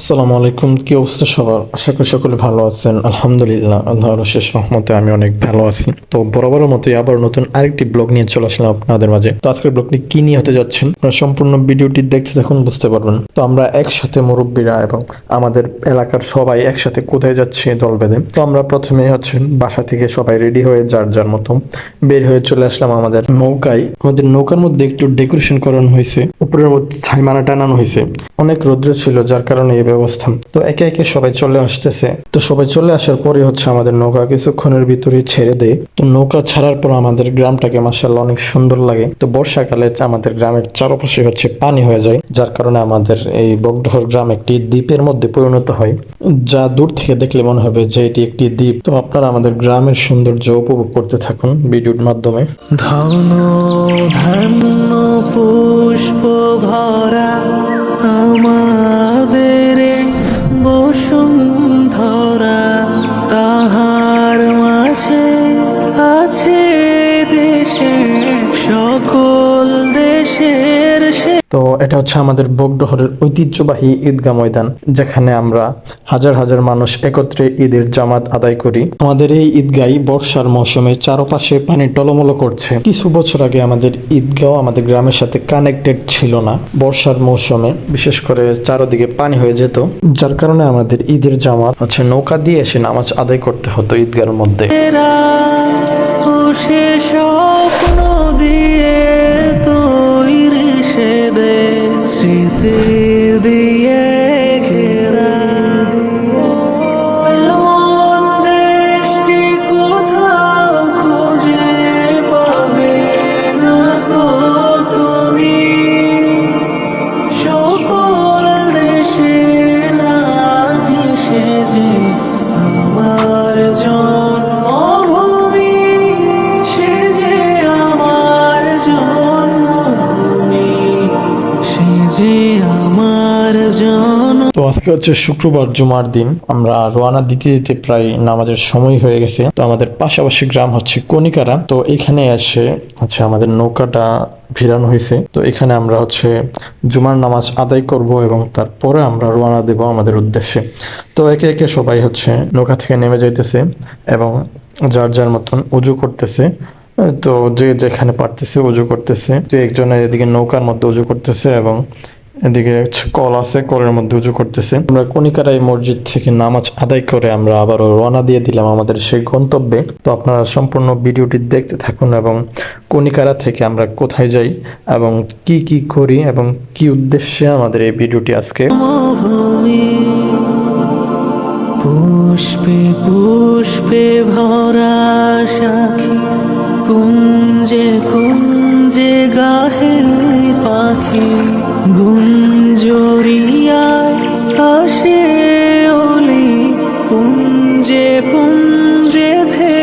আসসালামু আলাইকুম। কি অবস্থা সবার? আশা করি সকলে ভালো আছেন। আলহামদুলিল্লাহ, আল্লাহর অশেষ রহমতে আমি অনেক ভালো আছি। তো বরাবরের মতোই আবার নতুন আরেকটি ব্লগ নিয়ে চলে আসলাম আপনাদের মাঝে। তো আজকের ব্লগটি কি নিয়ে হতে যাচ্ছেন আপনারা সম্পূর্ণ ভিডিওটি দেখতে থাকুন, বুঝতে পারবেন। তো আমরা একসাথে মুরব্বীরা এবং আমাদের এলাকার সবাই একসাথে কোথায় যাচ্ছি দল বেঁধে। তো আমরা প্রথমে বাসা থেকে সবাই রেডি হয়ে যার যার মতো বের হয়ে চলে আসলাম আমাদের নৌকায়। আমাদের নৌকার মধ্যে একটু ডেকোরেশন করানো হয়েছে, উপরের মধ্যে ছাইমানা টানানো হয়েছে। অনেক রৌদ্র ছিল যার কারণে এই ব্যবস্থা। তো একে একে সবাই চলে আসতেছে। তো সবাই চলে আসার পরে আমাদের নৌকা কিছুক্ষণের ভিতরে ছেড়ে দেয়। তো নৌকা ছাড়ার পর আমাদের গ্রামটাকে মাশাআল্লাহ অনেক সুন্দর লাগে। তো বর্ষাকালে আমাদের গ্রামের চারপাশে পানি হয়ে যায়, যার কারণে আমাদের এই বগডহর গ্রাম একটি দ্বীপের মধ্যে পরিণত হয়, যা দূর থেকে দেখলে মনে হবে যে এটি একটি দ্বীপ। তো আপনারা আমাদের গ্রামের সৌন্দর্য উপভোগ করতে থাকুন ভিডিওর মাধ্যমে। ধন ধান্য পুষ্প ভরা আমাদের বসুন্ধরা, তাহার মাঝে আছে দেশে সকল দেশের। তো এটা আমাদের বগডহরের ঐতিহ্যবাহী ঈদগাহ ময়দান, যেখানে আমরা হাজার হাজার মানুষ একত্রে ঈদের জামাত আদায় করি। আমাদের এই ঈদগাহই বর্ষার মৌসুমে চারপাশে পানি টলমল করছে। কিছু বছর আগে আমাদের ঈদগাহ আমাদের গ্রামের সাথে কানেক্টেড ছিল না। বর্ষার মৌসুমে বিশেষ করে চারদিকে পানি হয়ে যেত, যার কারণে আমাদের ঈদের জামাত নৌকা দিয়ে এসে নামাজ আদায় করতে হতো ঈদগাহের মধ্যে। স্বপ্ন দিয়ে তৈরি সে স্মৃতি দিয়ে ঘেরা এমন দেশটি কোথাও খুঁজে পাবে না গো তুমি। সকল দেশে না ঘেঁষে যে আমার জন্মভূমি, সে যে আমার জন্মভূমি, সে যে আমার জন্ম। তো আজকে শুক্রবার, জুমার দিন। আমরা রওনা দিতে দিতে প্রায় নামাজের সময় হয়ে গেছে। তো আমাদের পাশাপাশি গ্রাম কনিকারা। তো এখানে এসে আমাদের নৌকাটা ভিড়ানো হয়েছে। তো এখানে আমরা জুমার নামাজ আদায় করব এবং তারপরে আমরা রওনা দেব আমাদের উদ্দেশ্যে। তো একে একে সবাই নৌকা থেকে নেমে যাইতেছে এবং যার যার মতন উজু করতেছে। তো যে যেখানে পারতেছে উজু করতেছে। তো একজনের এদিকে নৌকার মধ্যে উজু করতেছে এবং এদিকে কল আছে, কলের মধ্যে উজু করতেছে। আমরা কনিকারাই মসজিদ থেকে নামাজ আদায় করে আমরা আবারও রওনা দিয়ে দিলাম আমাদের সেই গন্তব্যে। তো আপনারা সম্পূর্ণ ভিডিওটি দেখতে থাকুন এবং কনিকারা থেকে আমরা কোথায় যাই এবং কি কি করি এবং কি উদ্দেশ্যে আমাদের এই ভিডিওটি আজকে। পুষ্পে পুষ্পে ভরা সাখী, কুঞ্জে কুঞ্জে গাহে পাখি, গুঞ্জরিয়ায় আসে ওলি, পুঞ্জে পুঞ্জে ধে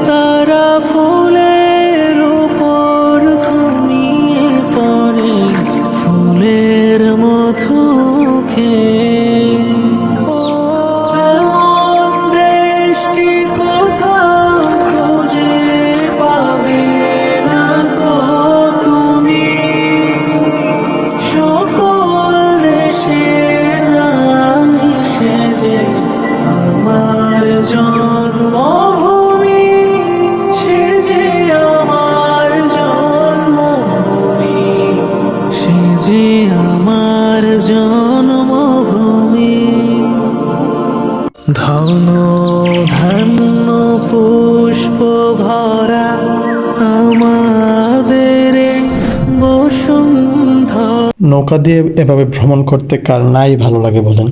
তারা ফুলের উপর ঘুমিয়ে পড়ে ফুলের মধু খেয়ে। ধন ধান্য পুষ্প ভরা আমাদের বসুন্ধরা। নৌকা দিয়ে এভাবে ভ্রমণ করতে কার নাই ভালো লাগে বলেন?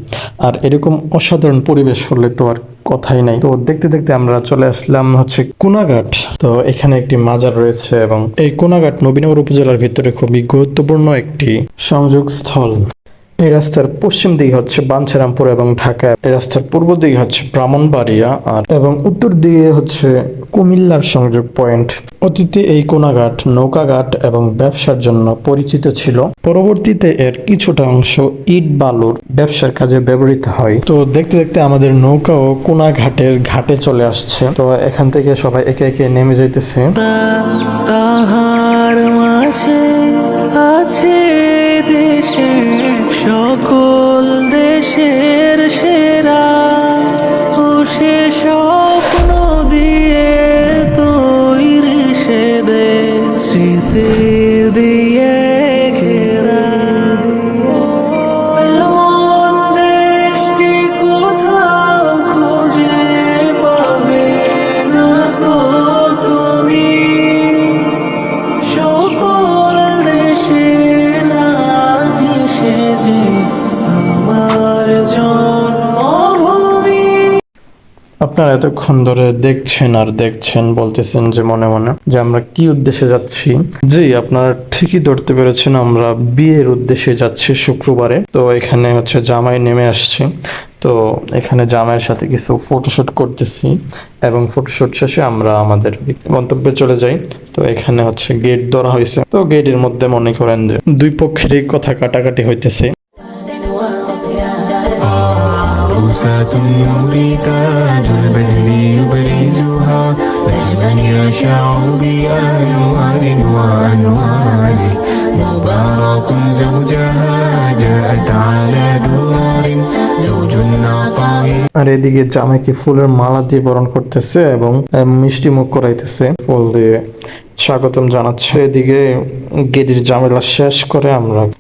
আর এরকম অসাধারণ পরিবেশ হলে তো আর কথাই নাই। তো দেখতে দেখতে আমরা চলে আসলাম কোনাঘাট। তো এখানে একটি মাজার রয়েছে এবং এই কোনাঘাট নবীনগর উপজেলার ভিতরে খুবই গুরুত্বপূর্ণ একটি সংযোগ স্থল। এই রাস্তার পশ্চিম দিকে বাঞ্ছারামপুর এবং ঢাকা। এই রাস্তার পূর্ব দিকে ব্রাহ্মণবাড়িয়া আর এবং উত্তর দিকে কুমিল্লার সংযোগ পয়েন্ট। অতীতে এই কোনাঘাট নৌকাঘাট এবং ব্যবসার জন্য পরিচিত ছিল। পরবর্তীতে এর কিছুটা অংশ ইট বালুর ব্যবসার কাজে ব্যবহৃত হয়। তো দেখতে দেখতে আমাদের নৌকাও কোনাঘাটের ঘাটে চলে আসছে। তো এখান থেকে সবাই একে একে নেমে যাইতেছে। তাহার মাঝে আছে দেশে সকল দেশের সেরা ও সে স্বপ্ন দিয়ে তৈরি সে দেশ স্মৃতি দিয়ে ঘেরা এমন দেশটি কোথাও খুঁজে পাবে না গো তুমি সকল দেশে না ঘেঁষে যে আমার জন্মভূমি। আপনারা এতক্ষণ ধরে দেখছেন আর দেখছেন, বলতেছেন যে মনে মনে যে আমরা কি উদ্দেশ্যে যাচ্ছি। জি, আপনারা ঠিকই ধরতে পেরেছেন, আমরা বিয়ের উদ্দেশ্যে যাচ্ছি শুক্রবারে। তো এখানে হচ্ছে জামাই নেমে আসছে, তো এখানে জামাইয়ের সাথে কিছু ফটোশুট করতেছি এবং ফটোশুট শেষে আমরা আমাদের গন্তব্যে চলে যাই। তো এখানে হচ্ছে গেট ধরা হয়েছে, তো গেটের মধ্যে মনে করেন যে দুই পক্ষেরই কথা কাটাকাটি হইতেছে। عروسة النور تاج البدر يبرزها نجما يشع بأنوار وأنوار مبارك زوجها جاءت على دور زوج عطاء। আর এদিকে জামাইকে ফুলের মালা দিয়ে বরণ করতেছে এবং মিষ্টি মুখ করাইতেছে, ফুল দিয়ে স্বাগতম জানাচ্ছে। এদিকে গেটের ঝামেলা শেষ করে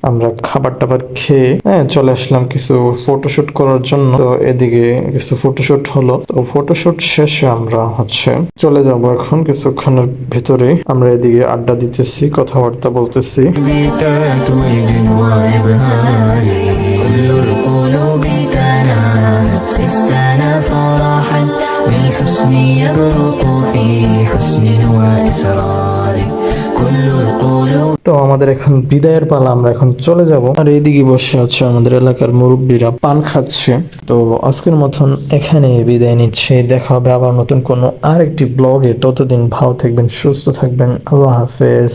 আমরা খাবার টাবার খেয়ে চলে আসলাম কিছু ফটোশুট করার জন্য। তো এদিকে কিছু ফটোশুট হলো, তো ফটোশুট শেষে আমরা হচ্ছে চলে যাব এখন কিছুক্ষণের ভিতরে। আমরা এদিকে আড্ডা দিতেছি, কথাবার্তা বলতেছি। بيتات وجد وإبهار كل القلوب تناهت في السنة فرحا بالحسن يبرق في حسن وإسرار كل القلوب। তো আমাদের এখন বিদায়ের পালা, আমরা এখন চলে যাব। আর এইদিকে বসে হচ্ছে আমাদের এলাকার মুরব্বীরা পান খাচ্ছে। তো আজকের মতন এখানে বিদায় নিচ্ছে, দেখা হবে আবার নতুন কোনো আরেকটি ব্লগে। ততদিন ভালো থাকবেন, সুস্থ থাকবেন, আল্লাহ হাফেজ।